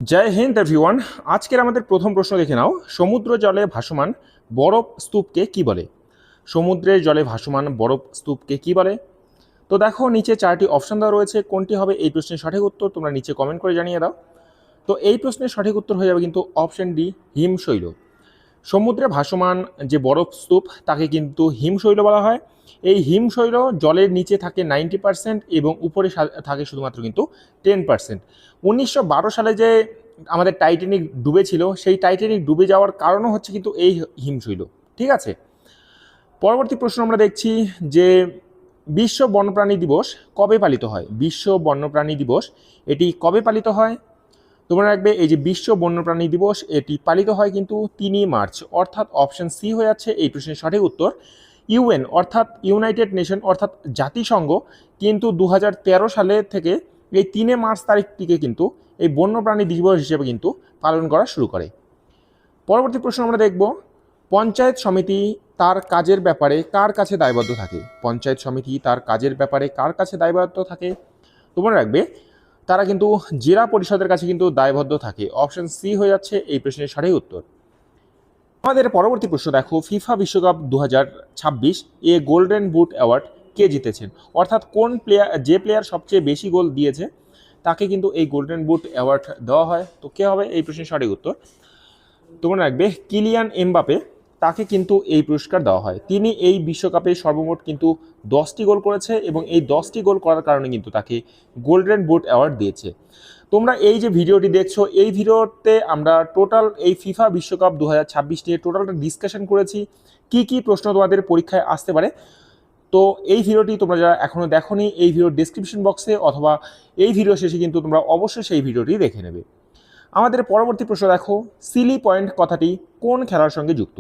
জয় Hind everyone. আজকের আমাদের প্রথম প্রশ্ন দেখে নাও, সমুদ্র জলে ভাসমান বরফ স্তূপকে কি বলে? সমুদ্রের জলে ভাসমান বরফ স্তূপকে কি বলে? তো দেখো, নিচে চারটি অপশন দেওয়া রয়েছে, কোনটি হবে এই প্রশ্নের সঠিক উত্তর তোমরা নিচে কমেন্ট করে জানিয়ে দাও। তো এই প্রশ্নের সঠিক উত্তর হয়ে যাবে কিন্তু অপশন ডি, হিমশৈল। সমুদ্রে ভাসমান যে বরফ স্তূপ তাকে কিন্তু হিমশৈল বলা হয়। এই হিমশৈল জলের নিচে থাকে 90% এবং উপরে থাকে শুধুমাত্র কিন্তু 10%। 1912 সালে যে আমাদের টাইটানিক ডুবেছিল, সেই টাইটানিক ডুবে যাওয়ার কারণও হচ্ছে কিন্তু এই হিমশৈল। ঠিক আছে, পরবর্তী প্রশ্ন আমরা দেখছি যে বিশ্ব বন্যপ্রাণী দিবস কবে পালিত হয়? বিশ্ব বন্যপ্রাণী দিবস এটি কবে পালিত হয়? তোমরা রাখবে এই যে বিশ্ব বন্যপ্রাণী দিবস এটি পালিত হয় কিন্তু 3 মার্চ, অর্থাৎ অপশন সি হয়ে যাচ্ছে এই প্রশ্নের সঠিক উত্তর। ইউএন অর্থাৎ ইউনাইটেড নেশন অর্থাৎ জাতিসংঘ কিন্তু 2013 সালে থেকে এই 3 মার্চ তারিখটিকে কিন্তু এই বন্যপ্রাণী দিবস হিসেবে কিন্তু পালন করা শুরু করে। পরবর্তী প্রশ্ন আমরা দেখব, পঞ্চায়েত সমিতি তার কাজের ব্যাপারে কার কাছে দায়বদ্ধ থাকে? পঞ্চায়েত সমিতি তার কাজের ব্যাপারে কার কাছে দায়বদ্ধ থাকে? তোমরা রাখবে তারা কিন্তু জেলা পরিষদের কাছে কিন্তু দায়বদ্ধ থাকে। অপশন সি হয়ে যাচ্ছে এই প্রশ্নের সঠিক উত্তর। আমাদের পরবর্তী প্রশ্ন দেখো, ফিফা বিশ্বকাপ 2026 এ গোল্ডেন বুট অ্যাওয়ার্ড কে জিতেছেন? অর্থাৎ কোন প্লেয়ার, যে প্লেয়ার সবচেয়ে বেশি গোল দিয়েছে তাকে কিন্তু এই গোল্ডেন বুট অ্যাওয়ার্ড দেওয়া হয়। তো কে হবে এই প্রশ্নের সঠিক উত্তর? তোমরা রাখবে কিলিয়ান এমবাপে, তাকে কিন্তু এই পুরস্কার দেওয়া হয়। তিনি এই বিশ্বকাপে সর্বমোট কিন্তু 10টি গোল করেছে এবং এই 10টি গোল করার কারণে কিন্তু তাকে গোল্ডেন বুট অ্যাওয়ার্ড দিয়েছে। তোমরা এই যে ভিডিওটি দেখছো, এই ভিডিওতে আমরা টোটাল এই ফিফা বিশ্বকাপ 2026 নিয়ে টোটালটা ডিসকাশন করেছি, কি কি প্রশ্ন তোমাদের পরীক্ষায় আসতে পারে। তো এই ভিডিওটি তোমরা যারা এখনও দেখোনি, এই ভিডিওর ডিসক্রিপশন বক্সে অথবা এই ভিডিও শেষে কিন্তু তোমরা অবশ্যই সেই ভিডিওটি দেখে নেবে। আমাদের পরবর্তী প্রশ্ন দেখো, সিলি পয়েন্ট কথাটি কোন খেলার সঙ্গে যুক্ত?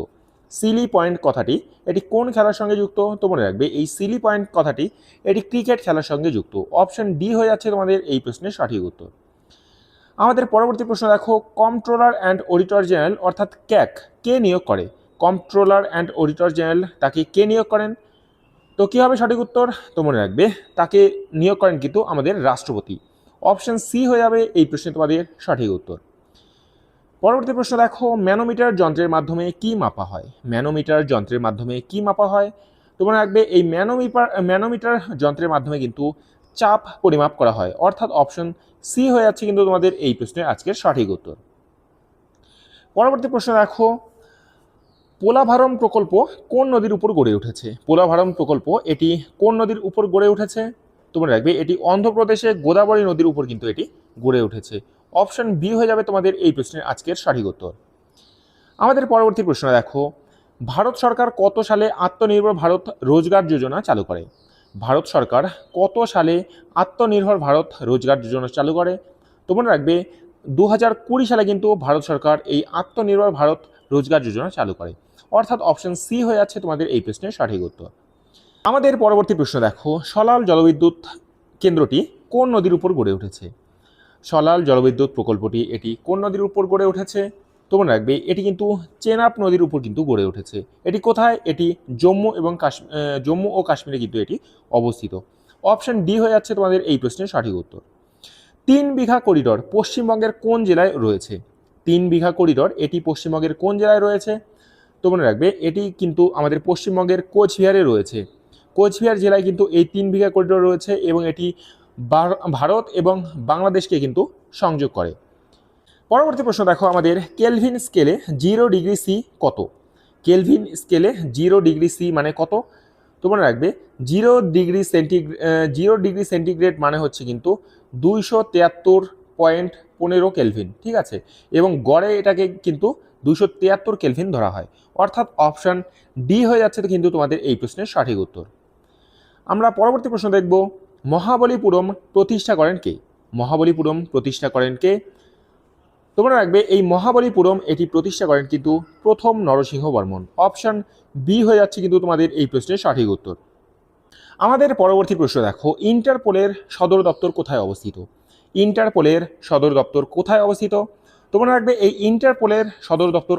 সিলি পয়েন্ট কথাটি এটি কোন খেলার সঙ্গে যুক্ত? তো মনে রাখবে এই সিলি পয়েন্ট কথাটি এটি ক্রিকেট খেলার সঙ্গে যুক্ত। অপশন ডি হয়ে যাচ্ছে তোমাদের এই প্রশ্নের সঠিক উত্তর। আমাদের পরবর্তী প্রশ্ন দেখো, কম্পট্রোলার অ্যান্ড অডিটর জেনারেল অর্থাৎ ক্যাক কে নিয়োগ করে? কম্পট্রোলার অ্যান্ড অডিটর জেনারেল তাকে কে নিয়োগ করেন? তো কী হবে সঠিক উত্তর? তো মনে রাখবে তাকে নিয়োগ করেন কিন্তু আমাদের রাষ্ট্রপতি। অপশন সি হয়ে যাবে এই প্রশ্নে তোমাদের সঠিক উত্তর। পরবর্তী প্রশ্ন দেখো, ম্যানোমিটার যন্ত্রের মাধ্যমে কি মাপা হয়? ম্যানোমিটার যন্ত্রের মাধ্যমে কি মাপা হয়? তোমরা রাখবে এই ম্যানোমিটার যন্ত্রের মাধ্যমে কিন্তু চাপ পরিমাপ করা হয়, অর্থাৎ অপশন সি হয়ে যাচ্ছে কিন্তু তোমাদের এই প্রশ্নের আজকের সঠিক উত্তর। পরবর্তী প্রশ্ন দেখো, পোলাভারম প্রকল্প কোন নদীর উপর গড়ে উঠেছে? পোলাভারম প্রকল্প এটি কোন নদীর উপর গড়ে উঠেছে? তোমরা রাখবে এটি অন্ধ্রপ্রদেশে গোদাবরী নদীর উপর কিন্তু এটি গড়ে উঠেছে। অপশন বি হয়ে যাবে তোমাদের এই প্রশ্নের আজকের সঠিক উত্তর। আমাদের পরবর্তী প্রশ্ন দেখো, ভারত সরকার কত সালে আত্মনির্ভর ভারত রোজগার যোজনা চালু করে? ভারত সরকার কত সালে আত্মনির্ভর ভারত রোজগার যোজনা চালু করে? তোমরা রাখবে 2020 সালে কিন্তু ভারত সরকার এই আত্মনির্ভর ভারত রোজগার যোজনা চালু করে, অর্থাৎ অপশন সি হয়ে যাচ্ছে তোমাদের এই প্রশ্নের সঠিক উত্তর। আমাদের পরবর্তী প্রশ্ন দেখো, সলাল জলবিদ্যুৎ কেন্দ্রটি কোন নদীর উপর গড়ে উঠেছে? সলাল জলবিদ্যুৎ প্রকল্পটি এটি কোন নদীর উপর গড়ে উঠেছে? তোমরা রাখবে এটি কিন্তু চেনাব নদীর উপর কিন্তু গড়ে উঠেছে। এটি কোথায়? এটি জম্মু ও কাশ্মীরে কিন্তু এটি অবস্থিত। অপশন ডি হয়ে যাচ্ছে তোমাদের এই প্রশ্নের সঠিক উত্তর। 3 বিঘা করিডর পশ্চিমবঙ্গের কোন জেলায় রয়েছে? 3 বিঘা করিডর এটি পশ্চিমবঙ্গের কোন জেলায় রয়েছে? তো মনে রাখবে এটি কিন্তু আমাদের পশ্চিমবঙ্গের কোচবিহারে রয়েছে। কোচবিহার জেলায় কিন্তু এই 3 বিঘা করিডোর রয়েছে এবং এটি ভারত এবং বাংলাদেশকে কিন্তু সংযোগ করে। পরবর্তী প্রশ্ন দেখো, আমাদের কেলভিন স্কেলে 0 ডিগ্রি সি কত? কেলভিন স্কেলে 0 ডিগ্রি সি মানে কত? তো মনে রাখবে 0 ডিগ্রি সেন্টিগ্রেড মানে হচ্ছে কিন্তু 273.15 কেলভিন। ঠিক আছে, এবং গড়ে এটাকে কিন্তু 273 কেলভিন ধরা হয়, অর্থাৎ অপশন ডি হয়ে যাচ্ছে কিন্তু তোমাদের এই প্রশ্নের সঠিক উত্তর। আমরা পরবর্তী প্রশ্ন দেখব, মহাবলীপুরম প্রতিষ্ঠা করেন কে? মহাবলীপুরম প্রতিষ্ঠা করেন কে? তোমরা রাখবে এই মহাবলীপুরম এটি প্রতিষ্ঠা করেন কিন্তু প্রথম নরসিংহ বর্মন। অপশন বি হয়ে যাচ্ছে কিন্তু তোমাদের এই প্রশ্নের সঠিক উত্তর। আমাদের পরবর্তী প্রশ্ন দেখো, ইন্টারপোলের সদর দপ্তর কোথায় অবস্থিত? ইন্টারপোলের সদর দপ্তর কোথায় অবস্থিত? তোমরা রাখবে এই ইন্টারপোলের সদর দপ্তর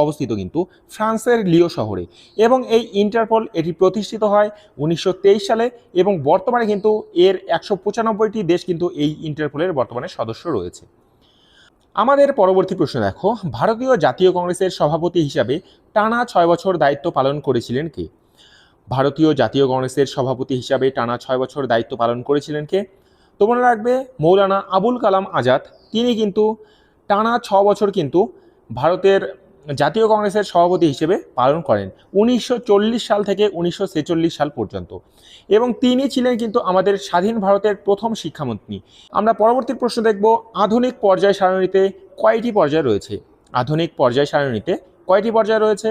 অবস্থিত কিন্তু ফ্রান্সের লিও শহরে, এবং এই ইন্টারপোল এটি প্রতিষ্ঠিত হয় 1923 সালে এবং বর্তমানে কিন্তু এর 195টি দেশ কিন্তু এই ইন্টারপোলের বর্তমানে সদস্য রয়েছে। আমাদের পরবর্তী প্রশ্ন দেখো, ভারতীয় জাতীয় কংগ্রেসের সভাপতি হিসাবে টানা 6 বছর দায়িত্ব পালন করেছিলেন কে? ভারতীয় জাতীয় কংগ্রেসের সভাপতি হিসাবে টানা 6 বছর দায়িত্ব পালন করেছিলেন কে? তো মনে রাখবে মৌলানা আবুল কালাম আজাদ। তিনি কিন্তু টানা 6 বছর কিন্তু ভারতের জাতীয় কংগ্রেসের সভাপতি হিসেবে পালন করেন 1940 সাল থেকে 1946 সাল পর্যন্ত, এবং তিনি ছিলেন কিন্তু আমাদের স্বাধীন ভারতের প্রথম শিক্ষামন্ত্রী। আমরা পরবর্তী প্রশ্ন দেখব, আধুনিক পর্যায় সারণীতে কয়টি পর্যায় রয়েছে? আধুনিক পর্যায় সারণীতে কয়টি পর্যায় রয়েছে?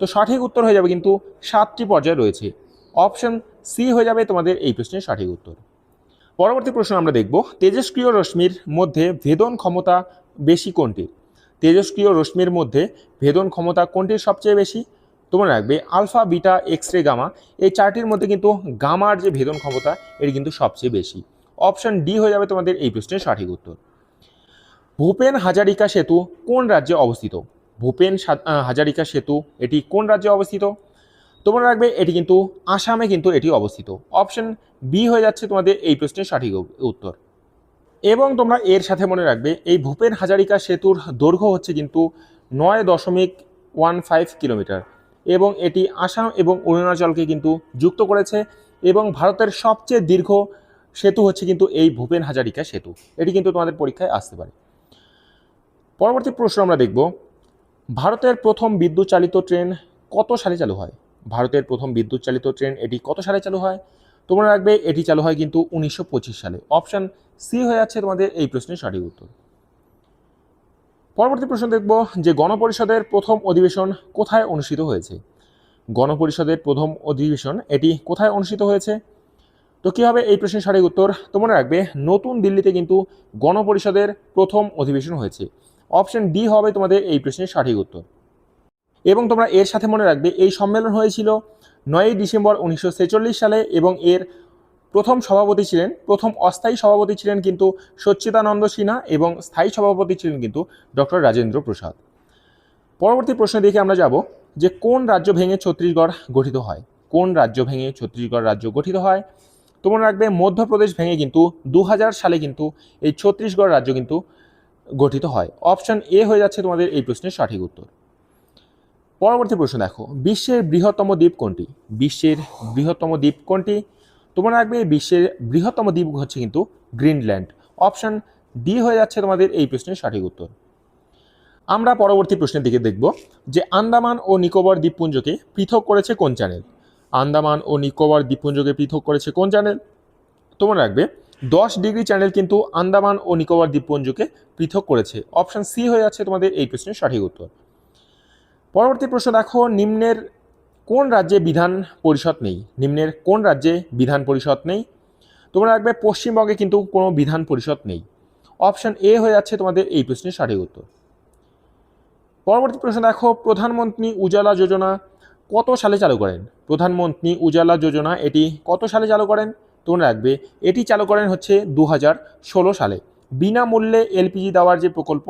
তো সঠিক উত্তর হয়ে যাবে কিন্তু 7টি পর্যায় রয়েছে। অপশন সি হয়ে যাবে তোমাদের এই প্রশ্নের সঠিক উত্তর। পরবর্তী প্রশ্ন আমরা দেখব, তেজস্ক্রিয় রশ্মির মধ্যে ভেদন ক্ষমতা বেশি কোনটি? তেজস্ক্রিয় রশ্মির মধ্যে ভেদন ক্ষমতা কোনটির সবচেয়ে বেশি? তোমরা রাখবে alpha, beta, X ray, gamma, এই চারটির মধ্যে কিন্তু গামার যে ভেদন ক্ষমতা এটি কিন্তু সবচেয়ে বেশি। অপশন ডি হয়ে যাবে তোমাদের এই প্রশ্নের সঠিক উত্তর। ভূপেন হাজারিকা সেতু কোন রাজ্যে অবস্থিত? ভূপেন হাজারিকা সেতু এটি কোন রাজ্যে অবস্থিত? তোমরা রাখবে এটি কিন্তু আসামে কিন্তু এটি অবস্থিত। অপশন বি হয়ে যাচ্ছে তোমাদের এই প্রশ্নের সঠিক উত্তর। এবং তোমরা এর সাথে মনে রাখবে এই ভূপেন হাজারিকা সেতুর দৈর্ঘ্য হচ্ছে কিন্তু 9.15 কিলোমিটার, এবং এটি আসাম এবং অরুণাচলকে কিন্তু যুক্ত করেছে, এবং ভারতের সবচেয়ে দীর্ঘ সেতু হচ্ছে কিন্তু এই ভূপেন হাজারিকা সেতু। এটি কিন্তু তোমাদের পরীক্ষায় আসতে পারে। পরবর্তী প্রশ্ন আমরা দেখব, ভারতের প্রথম বিদ্যুৎ চালিত ট্রেন কত সালে চালু হয়? ভারতের প্রথম বিদ্যুৎ চালিত ট্রেন এটি কত সালে চালু হয়? তোমরা রাখবে এটি চালু হয় কিন্তু 1925 সালে। অপশন সি হয়ে যাচ্ছে তোমাদের এই প্রশ্নের সঠিক উত্তর। পরবর্তী প্রশ্ন দেখব যে গণপরিষদের প্রথম অধিবেশন কোথায় অনুষ্ঠিত হয়েছে? গণপরিষদের প্রথম অধিবেশন এটি কোথায় অনুষ্ঠিত হয়েছে? তো কী হবে এই প্রশ্নের সঠিক উত্তর? তোমরা রাখবে নতুন দিল্লিতে কিন্তু গণপরিষদের প্রথম অধিবেশন হয়েছে। অপশন ডি হবে তোমাদের এই প্রশ্নের সঠিক উত্তর। এবং তোমরা এর সাথে মনে রাখবে এই সম্মেলন হয়েছিল 9ই ডিসেম্বর 1946 সালে, এবং এর প্রথম সভাপতি ছিলেন, প্রথম অস্থায়ী সভাপতি ছিলেন কিন্তু সচ্চিদানন্দ সিনহা, এবং স্থায়ী সভাপতি ছিলেন কিন্তু ডক্টর রাজেন্দ্র প্রসাদ। পরবর্তী প্রশ্ন দেখে আমরা যাব যে কোন রাজ্য ভেঙে ছত্তিশগড় গঠিত হয়? কোন রাজ্য ভেঙে ছত্তিশগড় রাজ্য গঠিত হয়? তোমরা রাখবে মধ্যপ্রদেশ ভেঙে কিন্তু 2000 সালে কিন্তু এই ছত্তিশগড় রাজ্য কিন্তু গঠিত হয়। অপশন এ হয়ে যাচ্ছে তোমাদের এই প্রশ্নের সঠিক উত্তর। পরবর্তী প্রশ্ন দেখো, বিশ্বের বৃহত্তম দ্বীপ কোনটি? বিশ্বের বৃহত্তম দ্বীপ কোনটি? তোমরা রাখবে বিশ্বের বৃহত্তম দ্বীপ হচ্ছে কিন্তু গ্রিনল্যান্ড। অপশন ডি হয়ে যাচ্ছে তোমাদের এই প্রশ্নের সঠিক উত্তর। আমরা পরবর্তী প্রশ্নের দিকে দেখব যে আন্দামান ও নিকোবর দ্বীপপুঞ্জকে পৃথক করেছে কোন চ্যানেল? আন্দামান ও নিকোবর দ্বীপপুঞ্জকে পৃথক করেছে কোন চ্যানেল? তোমরা রাখবে 10 ডিগ্রি চ্যানেল কিন্তু আন্দামান ও নিকোবর দ্বীপপুঞ্জকে পৃথক করেছে। অপশন সি হয়ে যাচ্ছে তোমাদের এই প্রশ্নের সঠিক উত্তর। পরবর্তী প্রশ্ন দেখো, নিম্নের কোন রাজ্যে বিধান পরিষদ নেই? নিম্নের কোন রাজ্যে বিধান পরিষদ নেই? তোমরা রাখবে পশ্চিমবঙ্গে কিন্তু কোনো বিধান পরিষদ নেই। অপশন এ হয়ে যাচ্ছে তোমাদের এই প্রশ্নের সঠিক উত্তর। পরবর্তী প্রশ্ন দেখো, প্রধানমন্ত্রী উজালা যোজনা কত সালে চালু করেন? প্রধানমন্ত্রী উজালা যোজনা এটি কত সালে চালু করেন? তোমরা রাখবে এটি চালু করেন হচ্ছে 2016 সালে। বিনামূল্যে এলপিজি দেওয়ার যে প্রকল্প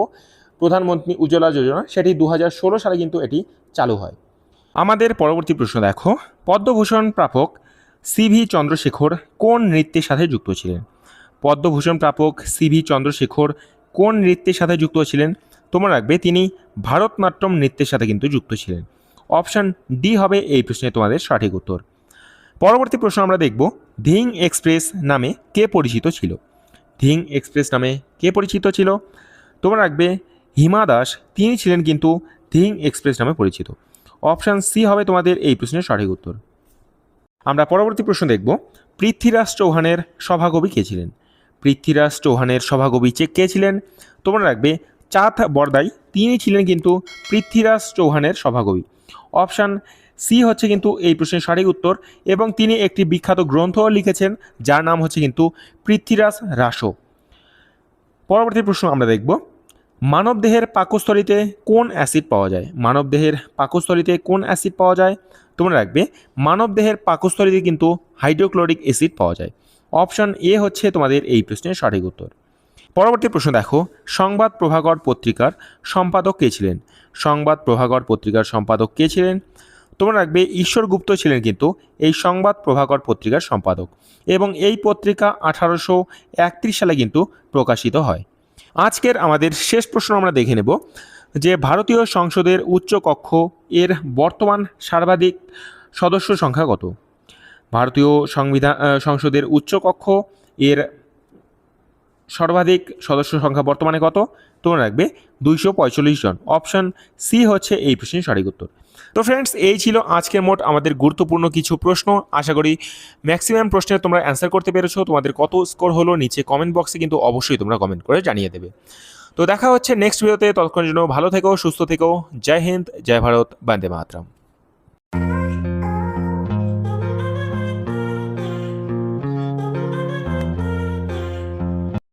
প্রধানমন্ত্রী উজ্জ্বলা যোজনা সেটি 2016 সালে কিন্তু এটি চালু হয়। আমাদের পরবর্তী প্রশ্ন দেখো, পদ্মভূষণ প্রাপক সিভি চন্দ্রশেখর কোন নৃত্যের সাথে যুক্ত ছিলেন? পদ্মভূষণ প্রাপক সিভি চন্দ্রশেখর কোন নৃত্যের সাথে যুক্ত ছিলেন? তোমরা রাখবে তিনি ভারতনাট্যম নৃত্যের সাথে কিন্তু যুক্ত ছিলেন। অপশন ডি হবে এই প্রশ্নে তোমাদের সঠিক উত্তর। পরবর্তী প্রশ্ন আমরা দেখব, ধিং এক্সপ্রেস নামে কে পরিচিত ছিল? ধিং এক্সপ্রেস নামে কে পরিচিত ছিল? তোমরা রাখবে হিমা দাস, তিনি ছিলেন কিন্তু ধিং এক্সপ্রেস নামে পরিচিত। অপশান সি হবে তোমাদের এই প্রশ্নের সঠিক উত্তর। আমরা পরবর্তী প্রশ্ন দেখব, পৃথ্বীরাজ চৌহানের সভাকবি কে ছিলেন? পৃথ্বীরাজ চৌহানের সভাকবি কে ছিলেন? তোমরা রাখবে চাঁদ বরদাই, তিনি ছিলেন কিন্তু পৃথ্বীরাজ চৌহানের সভাকবি। অপশান সি হচ্ছে কিন্তু এই প্রশ্নের সঠিক উত্তর, এবং তিনি একটি বিখ্যাত গ্রন্থও লিখেছেন যার নাম হচ্ছে কিন্তু পৃথ্বীরাজ রাসো। পরবর্তী প্রশ্ন আমরা দেখব, মানবদেহের পাকস্থলীতে কোন অ্যাসিড পাওয়া যায়? মানবদেহের পাকস্থলীতে কোন অ্যাসিড পাওয়া যায়? তোমরা রাখবে মানবদেহের পাকস্থলীতে কিন্তু হাইড্রোক্লোরিক অ্যাসিড পাওয়া যায়। অপশন এ হচ্ছে তোমাদের এই প্রশ্নের সঠিক উত্তর। পরবর্তী প্রশ্ন দেখো, সংবাদ প্রভাকর পত্রিকার সম্পাদক কে ছিলেন? সংবাদ প্রভাকর পত্রিকার সম্পাদক কে ছিলেন? তোমরা রাখবে ঈশ্বর গুপ্ত ছিলেন কিন্তু এই সংবাদ প্রভাকর পত্রিকার সম্পাদক, এবং এই পত্রিকা 1831 সালে কিন্তু প্রকাশিত হয়। আজকের আমাদের শেষ প্রশ্ন আমরা দেখে নেব যে ভারতীয় সংসদের উচ্চ কক্ষ এর বর্তমান সর্বাধিক সদস্য সংখ্যা কত? ভারতীয় সংসদের উচ্চ কক্ষ এর সর্বাধিক সদস্য সংখ্যা বর্তমানে কত? তোমরা রাখবে 245 জন। অপশন সি হচ্ছে এই প্রশ্নের সঠিক উত্তর। তো ফ্রেন্ডস, এই ছিল আজকের মোট আমাদের গুরুত্বপূর্ণ কিছু প্রশ্ন। আশা করি ম্যাক্সিমাম প্রশ্নের তোমরা অ্যান্সার করতে পেরেছো। তোমাদের কত স্কোর হলো নিচে কমেন্ট বক্সে কিন্তু অবশ্যই তোমরা কমেন্ট করে জানিয়ে দেবে। তো দেখা হচ্ছে নেক্সট ভিডিওতে। ততক্ষণের জন্য ভালো থেকো, সুস্থ থেকো। জয় হিন্দ, জয় ভারত, বন্দে মাতরম।